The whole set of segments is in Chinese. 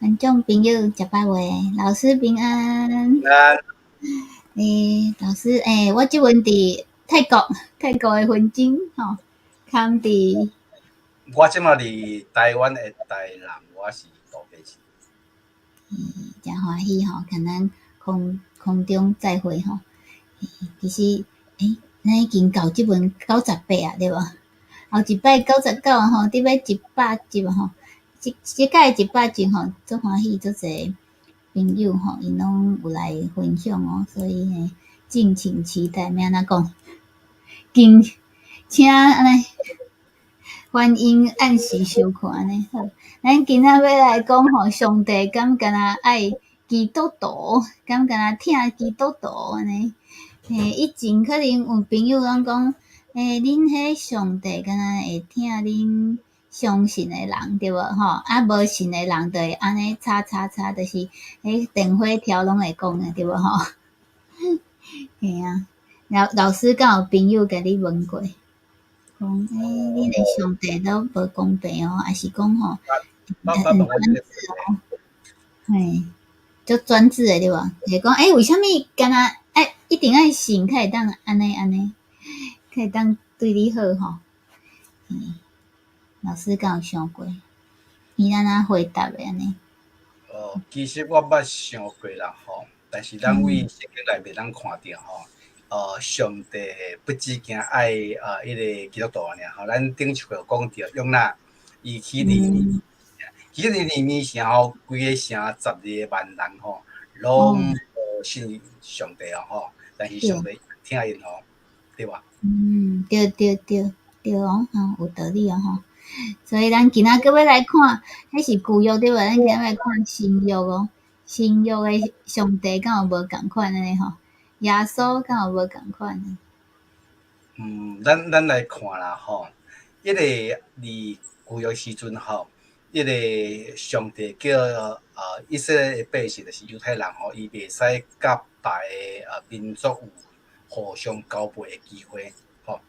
观众朋友，食饱未？老师平安。老师，我即阵伫泰国的婚景吼，康伫我即马伫台湾的台南，我是杜家市。真欢喜吼，跟咱空中再会吼。其实，咱已经到即本98啊，对无？后一摆99吼，伫要100集吼，即届100集吼，足欢喜，足侪朋友吼，因拢有来分享哦，所以敬请期待。要安怎讲？请安尼欢迎按时收看安尼好。咱今仔要来讲吼，上帝敢若爱基督徒，敢若疼基督徒安尼。以前可能有朋友拢讲，恁迄上帝敢若会疼恁相信的人，对无吼？啊，无信的人就会安尼叉，就是迄电火条拢会讲的，对无吼？嘿啊，老师敢有朋友甲你问过？讲恁的上帝都无公平哦，还是讲吼很专制哦？嘿，足专制的对无？就是讲为什么敢若一定爱信，才会当安尼，才会当对你好吼？老师敢有想过？伊安怎回答的安尼？其实我捌想过啦吼，但是咱为圣经内面咱看到吼，上帝不只惊爱迄个基督徒尔吼，咱顶次有讲到约纳，伊去尼尼，其实尼尼城吼，规个城12万人吼，拢无信上帝吼，但是上帝听因吼，对吧？对哦，有道理哦吼。所以咱今仔个要来看，迄是旧约对无？咱今仔来看新约哦。新约的上帝敢有无共款安尼吼？耶稣敢有无共款呢？咱来看啦吼，迄个伫旧约时阵吼，迄个上帝叫以色列百姓，就是犹太人吼，伊袂使甲别个民族有互相交配的机会吼。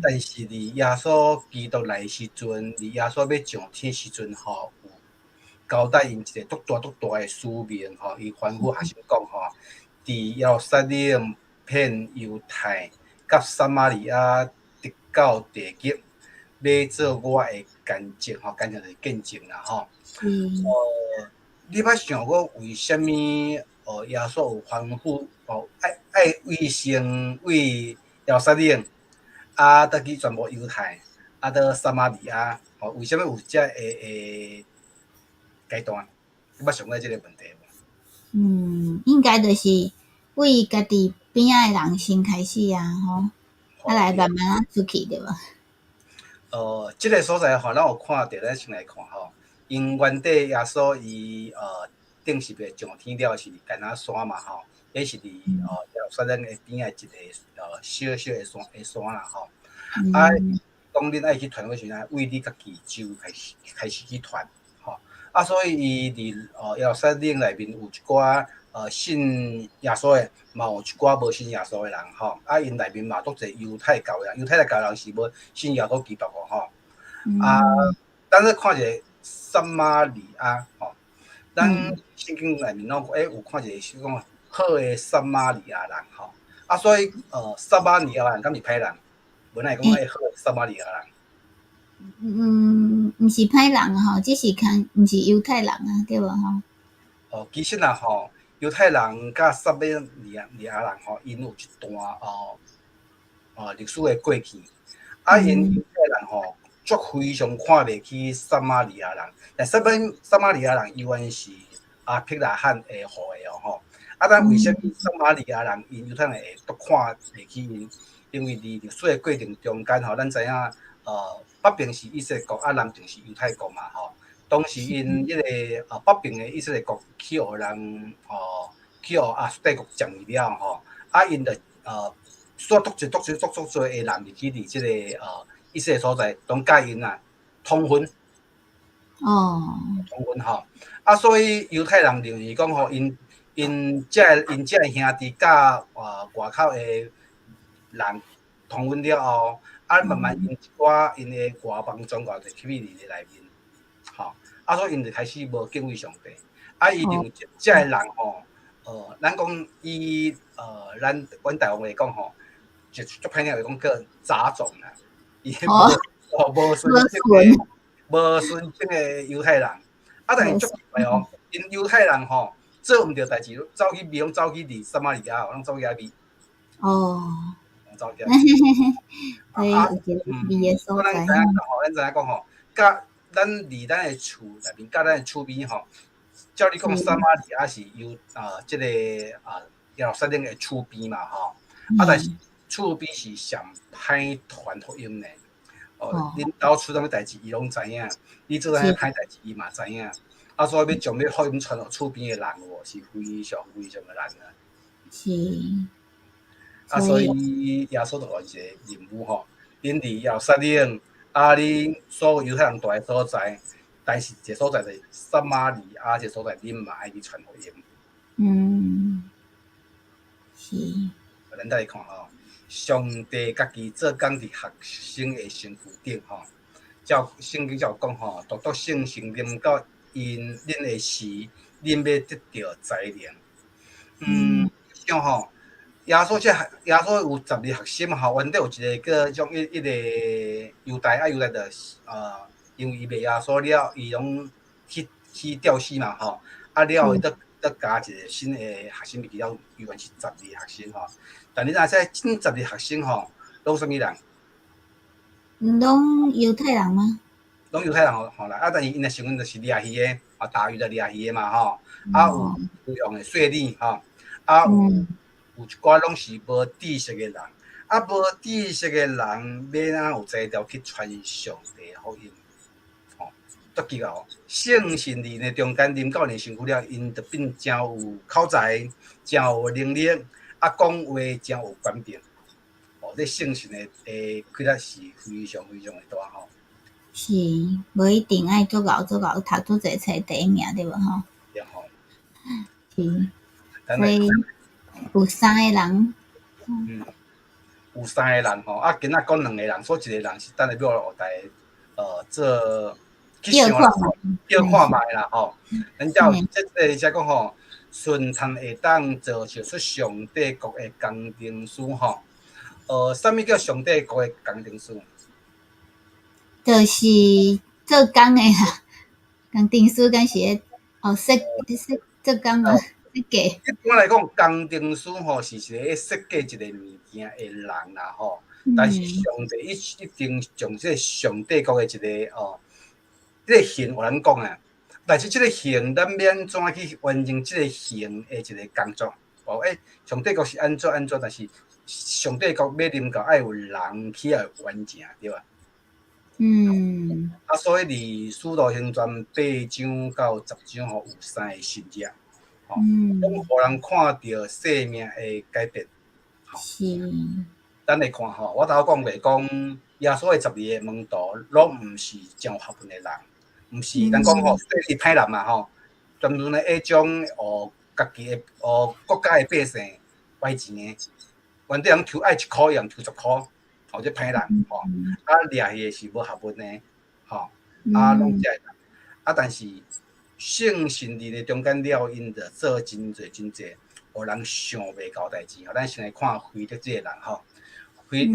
但是伫耶稣基督来时阵，伫耶稣要上天时阵吼，有交代因一个足大的使命吼，伊吩咐学生讲吼，伫耶路撒冷骗犹太。甲撒玛利亚直到地极，要做我的见证吼，见证就是见证啦吼。你捌想过为什么耶稣有吩咐爱为耶路撒冷，倒去全部犹太，倒撒玛利亚，为什么有这个阶段？你捌想过这个问题无？应该就是为家己边仔的人先开始啊，吼，来慢慢出去对吧？即个所在吼，咱有看到，咱先来看吼。因原底耶稣伊顶是袂上天了，是橄榄山嘛吼，迄是伫耶路撒冷的边仔一个小的山啦吼。讲恁爱去传，为时阵为你家己就开始去传吼。所以伊伫耶路撒冷内面有一寡信耶稣的，嘛有一寡无信耶稣的人吼。因内面嘛足侪犹太教的人，犹太的教人是无信耶稣基督的吼。咱咧看一个撒玛利亚吼，咱圣经内面拢有看一个是讲好的撒玛利亚人吼。所以撒玛利亚人敢是歹人？无奈讲好的撒玛利亚人。毋是歹人吼，只是看毋是犹太人啊，对无吼？其实啦吼，犹太人甲撒玛利亚人吼，因有一段历史的过去。因犹太人吼，足非常看袂起撒玛利亚人。但撒玛利亚人依然是伯拉罕的后裔哦吼。咱为什么撒玛利亚人因犹太人会都看袂起因？因为伫历史的过程中间吼，咱知影北边是以色列国，南边是犹太国嘛吼。当时因迄个北边的以色列国去互人去互亚述帝国占去了吼，因着煞足侪的人入去伫即个以色列所在，拢甲因通婚。通婚吼。所以犹太人认为讲吼，因遮兄弟甲外口的人通婚了后，慢慢因一寡因的外邦宗教就起入伫内面，吼。所以因就开始无敬畏上帝。伊就这个人吼，咱讲阮台湾话讲吼，就足歹听话讲叫杂种啦，伊无顺正的犹太人。但是足奇怪哦，因犹太人吼做毋着代志，走去美，拢走去伫撒玛利亚，拢走去遐美。走去遐。所以有一个美的所在。咱知影讲吼，甲咱离咱的厝内面，甲咱的厝边吼，照你讲，撒玛利亚是即个耶路撒冷的厝边嘛吼，但是厝边是上歹传福音的。恁兜出啥物代志，伊拢知影；你做啥物歹代志，伊嘛知影。所以要将要福音传到厝边的人是非常非常的难啊。是。所以耶稣就有一个任务吼，恁伫耶路撒冷，恁所有犹太人住的所在，但是一个所在就是撒玛利亚，一个所在恁嘛爱去传福音。是。咱再来看吼，上帝家己做工伫学生的身躯顶吼，圣经才有讲吼，独独圣神临到因恁的时，恁要得到灾灵。像吼。耶稣有12学生吼，原底有一个叫一个犹太就因为伊卖耶稣了，伊拢去吊死嘛吼，了后伊得加一个新的学生入去了，原来是12学生吼。但你若说这12学生吼，拢什么人？拢犹太人吗？拢犹太人吼啦，但是因的身份就是掠鱼的，大鱼就掠鱼的嘛吼，有用的税吏吼，有一寡拢是无知识的人，无知识的人要哪有才调去传上帝福音？足奇怪哦！圣神伫呢中间临到呢身躯了，因就变真有口才，真有能力，讲话真有观点。这圣神的开力是非常非常的大吼。是，无一定爱足敖，读足侪册第一名对无吼？对吼。是，所以。有3个人，有3个人吼，今仔讲2个人，所以一个人是等下要后台做去想啦，叫看卖啦吼。咱才有即个才讲吼，顺通会当造就出上帝国的工程师吼。啥物叫上帝国的工程师？就是做工的啦，工程师敢是设做工嘛？一般来讲，工程师吼是一个设计一个物件的人啦吼。但是上帝一定将这上帝国的一个这个形有咱讲啊，但是这个形咱要安怎去完成这个形的一个工作？上帝国是安怎，但是上帝国要临到爱有人去来完成，对吧？所以伫《使徒行传》8章到10章吼，有3个神迹。拢互人看到生命的改变。是。咱来看吼，我头讲袂讲耶稣的12个门徒，拢毋是真有学问的人，毋是咱讲吼，说是歹人嘛吼，专门咧将家己的国家的百姓歪钱的，原底人抽爱1箍，伊人抽10箍，这歹人吼。掠去的是无学问的，吼，拢这人。但是圣神伫咧中间了，因着做真侪，互人想袂到代志。咱先来看腓力这个人吼，腓力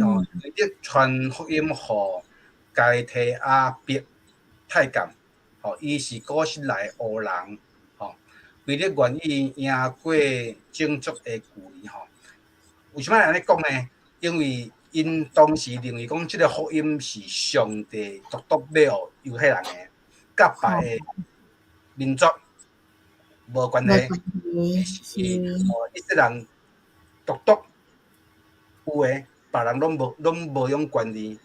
传福音互该提阿伯太监，伊是古时来乌人，腓力愿意赢过种族的巨人吼。为什么安尼讲呢？因为因当时认为讲，这个福音是上帝独独要予犹太人的，甲别的民族无关系。伊这人独独有诶，别人拢无用关系。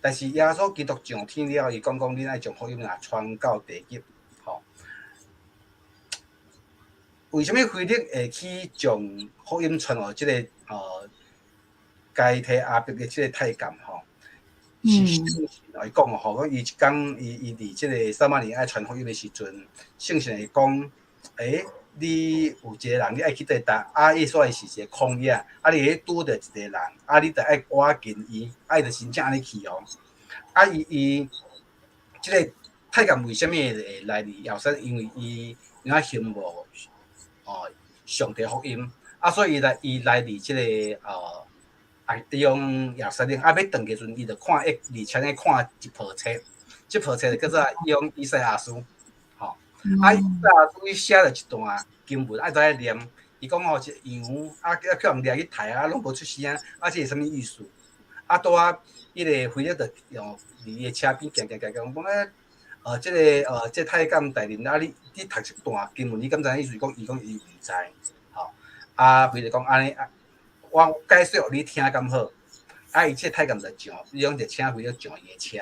但是耶稣基督上天了，伊讲恁爱将福音传到地极，吼。为什么腓力会去将福音传到这个该提阿伯的这个太监吼？是圣神来讲吼，伊一天伊伫这个撒玛利亚传福音的时阵，圣神会讲，你有一个人，你爱去对答，伊所以是一个旷野，你迄拄着一个人，你着爱赶紧伊，就真正安尼去哦。伊即个太监为什么会来伫摇身？因为伊信无上帝福音，所以伊来伫即个用耶稣领，要转去阵，伊就看而且咧看一部册，即部册就叫做用以赛亚书，以赛亚书伊写了一段经文，知影念。伊讲一羊叫人掠去杀拢无出声，这是啥物意思？拄迄个菲利就用伫伊的车边行，讲即太监大人，你读一段经文，你敢知意思？伊讲伊毋知，菲利讲安尼，我解释互你听敢好？伊即太监就上，伊讲就请菲利上伊的车，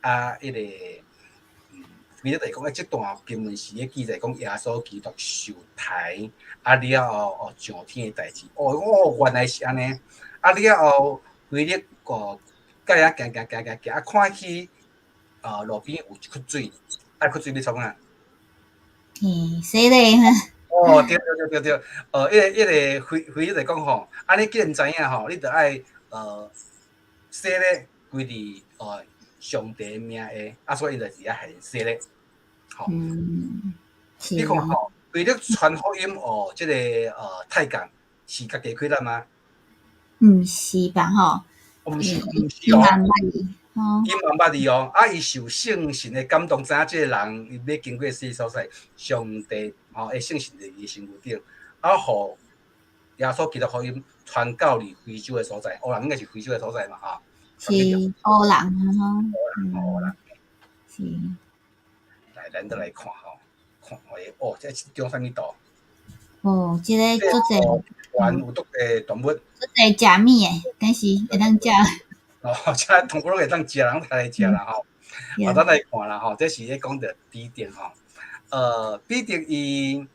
迄个菲利就讲，即段经文是咧记载讲耶稣基督受抬，了后上天的代志。原来是安尼。了后菲利甲遐行，看去路边有一窟水，窟水你创啥？洗咧。对，迄个菲利就讲吼，安尼既然知影吼，你就爱洗咧归伫上帝名下，所以伊就是遐系洗咧。你看吼，为了传福音即个太监是家己开咱吗？毋是吧？毋是伊蛮捌伊，伊蛮捌伊伊受圣神的感动，知影即个人伊要经过死所在，上帝会圣神伫伊身躯顶，互耶稣基督福音传到离非洲的所在，乌人应该是非洲的所在嘛，是乌人乌人是。来，咱倒来看这中啥物图？即个足侪，有足侪动物，足侪食物诶，但是会当食。这同我会当食，人来食啦咱来看啦这是咧讲着彼得彼得伊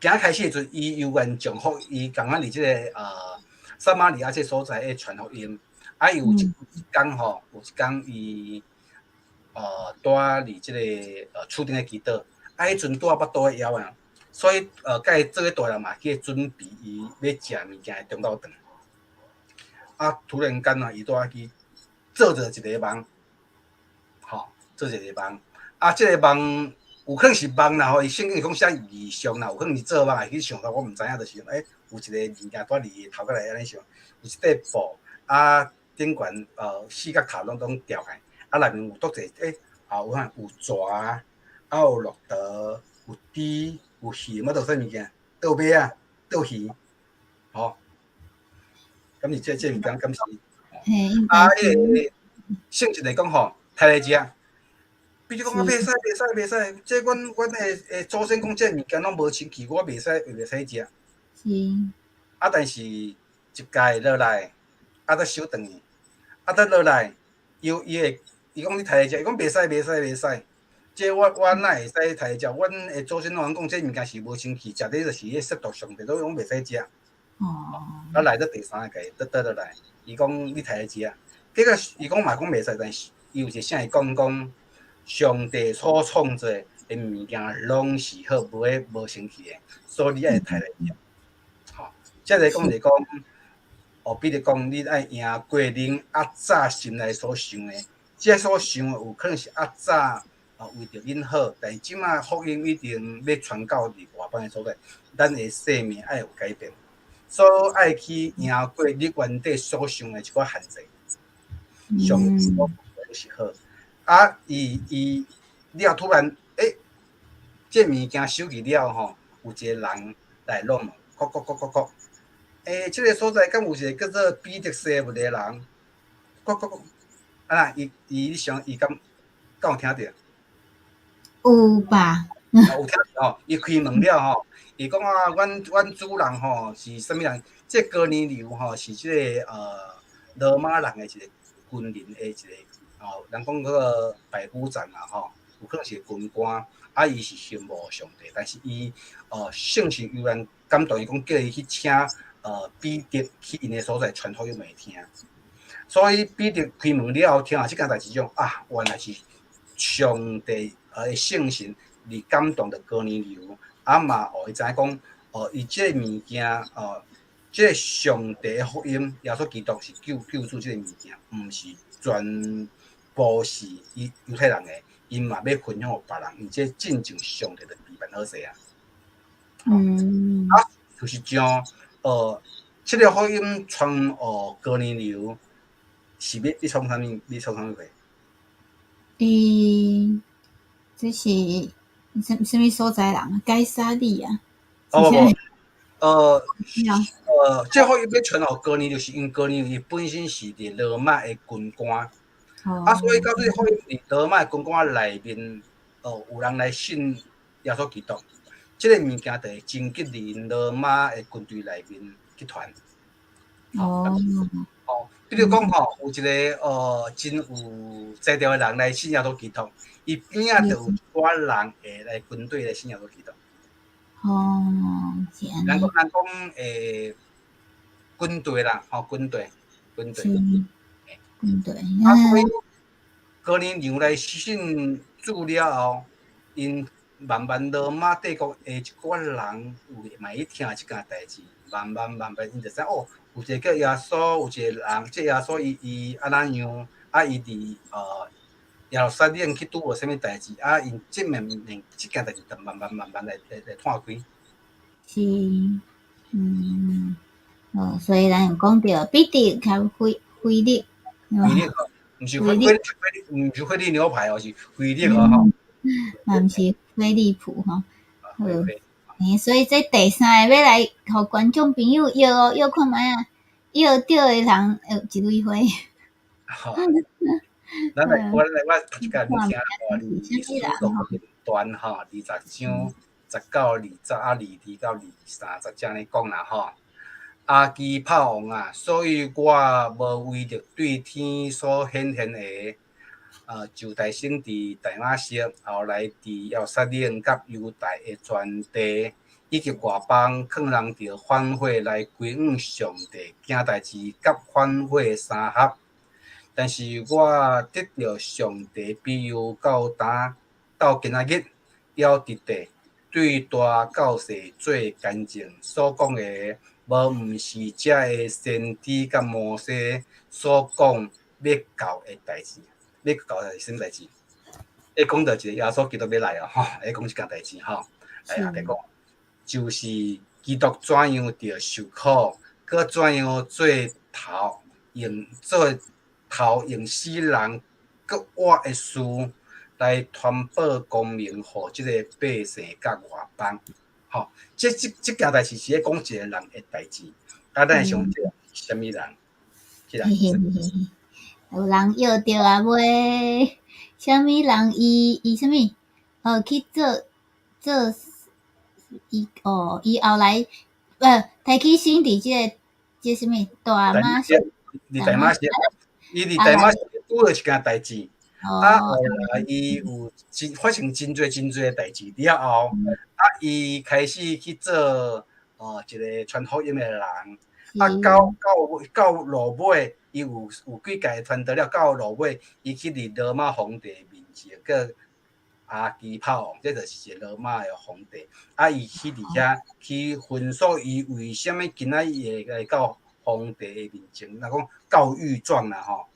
行开始时阵，伊犹原祝福，伊共阮伫即个撒玛利亚这所在传福音，有一天伊住伫即个厝顶的基督，迄阵住巴肚的枵啊，所以甲伊做个大人嘛，去准备伊要食物件的中昼顿。突然间伊住去做着一个梦，做一个梦。即个梦有可能是梦啦，伊圣经讲写异象啦，有可能是做梦会去想到，我毋知影，就是有一个物件住伫伊头壳内安尼想，有一块布，顶悬四角头拢吊开，内面有足侪有蛇，有骆驼，有猪，有鱼，倒啥物件？倒马啊，倒鱼，咁是这物件，敢是？迄个圣经来讲摕来食。比如讲袂使，这阮的祖先讲这物件拢无清气，我袂使食。是。但是一届落来，再收转去，再落来，伊讲你摕来食，伊讲袂使。这我哪会使摕来食？阮的祖先拢讲这物件是无清气，食咧就是咧亵渎上帝，都讲袂使食。来到第三届，倒落来，伊讲你摕来食，结果伊讲嘛讲袂使，但是伊有一啥会讲上帝所创造的物件拢是好，无清气的，所以你爱摕来食。即个讲就是讲，比如讲你爱赢过恁早心内所想的，即所想的有可能是早为着恁好，但是即马福音一定要传到伫外邦的所在，咱的生命爱有改变。所以爱去赢过你原底所想的一寡限制，上帝所是好。伊了突然，这物件收去了有一个人来弄，这个所在敢有一个叫做彼得西物的人，伊想伊敢有听着？有吧？有听着伊开门了伊讲阮主人是啥物人？这哥尼流是这个罗马人的一个军人的一个人讲个百夫长啦有可能是军官，伊是信无上帝，但是伊圣神犹然感动伊讲叫伊去请彼得去因的所在传福音给听，所以彼得开门了后听即件代志种原来是上帝的圣神嚟感动着哥尼流。嘛，伊知影讲，伊即个物件，即个上帝的福音，耶稣基督是救主即个物件，毋是全部无是伊犹太人诶，因嘛要分享互别人，而且真正上帝就备办好势啊。就是将这个福音传哥尼流，是要从啥物？要从啥物会？这是什么所在人啊？该沙利啊？哦无，这福音要传互哥尼流，是因为哥尼流伊本身是伫罗马诶军官，所以到这福音伫罗马军官内面，有人来信耶稣基督，这个物件就会真吉伫罗马诶军队内面去传。比如讲有一个真有才调诶人来信耶稣基督，伊边仔就有一寡人会来军队来信耶稣基督。是安尼。人讲军队啦，军队。军队。所以哥尼流来信主了后，因慢慢罗马帝国诶一寡人嘛去听即件代志，慢慢因就知有一个叫耶稣，有一个人，这耶稣伊安怎样，伊伫耶路撒冷去拄着啥物代志，因即件代志就慢慢来摊开。是，所以咱有讲到彼得较腓力，毋是菲力牛排是菲力吼，嘛毋是菲利普吼。所以这第三个要来互观众朋友摇看卖啊，摇到诶人一蕊花。咱来，我头一届你听历史录片段20章19、20到30这样讲啦吼。阿基帕王啊，所以我无为着对天所显现的就大圣伫大马色，后来伫耶路撒冷甲犹大的全地以及外邦，劝人着反悔来归向上帝，件代志甲反悔相合。但是我得到上帝庇佑到今仔日，要伫地对大教士做见证，所讲的无毋是遮个先知甲摩西所讲要教的代志，要教的是啥物代志？要讲到一个耶稣基督要来啊，要讲一件代志吼，来后壁讲，就是基督怎样着受苦，佮怎样用死人佮活的事来传播光明，互即个百姓甲外邦。即件代志是咧讲一个人的代志，咱会想即个是啥物人？有人摇着啊袂，啥物人伊啥物？去做伊后来提起先伫即啥物大马色？伫大马色，伊伫大马色拄着一件代志，后来伊有发生真侪诶代志了后，伊开始去做一个传福音诶人，到落尾，伊有几届传道了，到落尾，伊去伫罗马皇帝面前，个阿基帕王，这就是一个罗马诶皇帝，伊去伫遐去分析伊为虾米今仔日会来到皇帝诶面前，若讲告御状啦吼，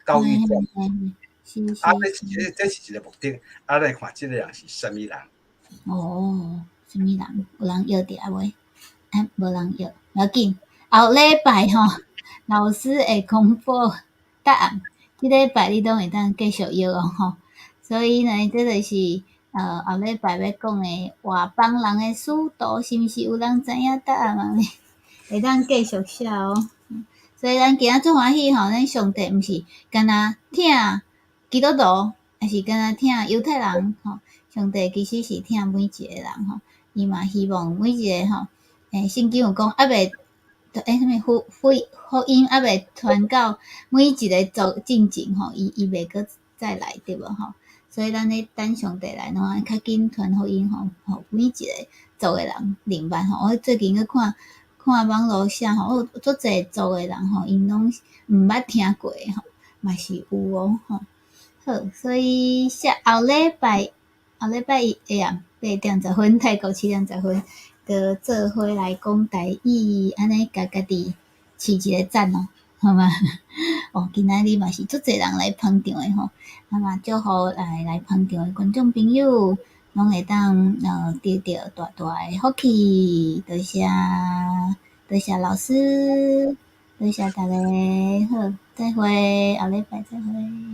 告御状。这是一个目的。来看这个人是啥物人？啥物人？有人摇着袂？无人摇，要紧。后礼拜老师会公布答案。即礼拜你都会当继续摇吼。所以呢，这就是后礼拜要讲的外邦人的使徒，是毋是有人知影答案嘛？会当继续写所以咱今仔做欢喜咱上帝毋是干那听基督徒，还是干那听犹太人上帝其实是听每一个人伊嘛希望每一个圣经有讲未啥物福音未传到每一个进前伊未阁再来对无所以咱咧等上帝来较紧传福音每一个做诶人明白我最近去看网络写足侪做诶人因拢毋捌听过嘛是有好，所以后礼拜8点10分，泰国7点10分，就做伙来讲台语，安尼家己饲一个赞好嘛？哦，今仔日嘛是足侪人来捧场诶吼，啊嘛祝福来捧场诶观众朋友，拢会当得到大大诶福气，多谢多谢老师，多谢大家，好，再会，后礼拜再会。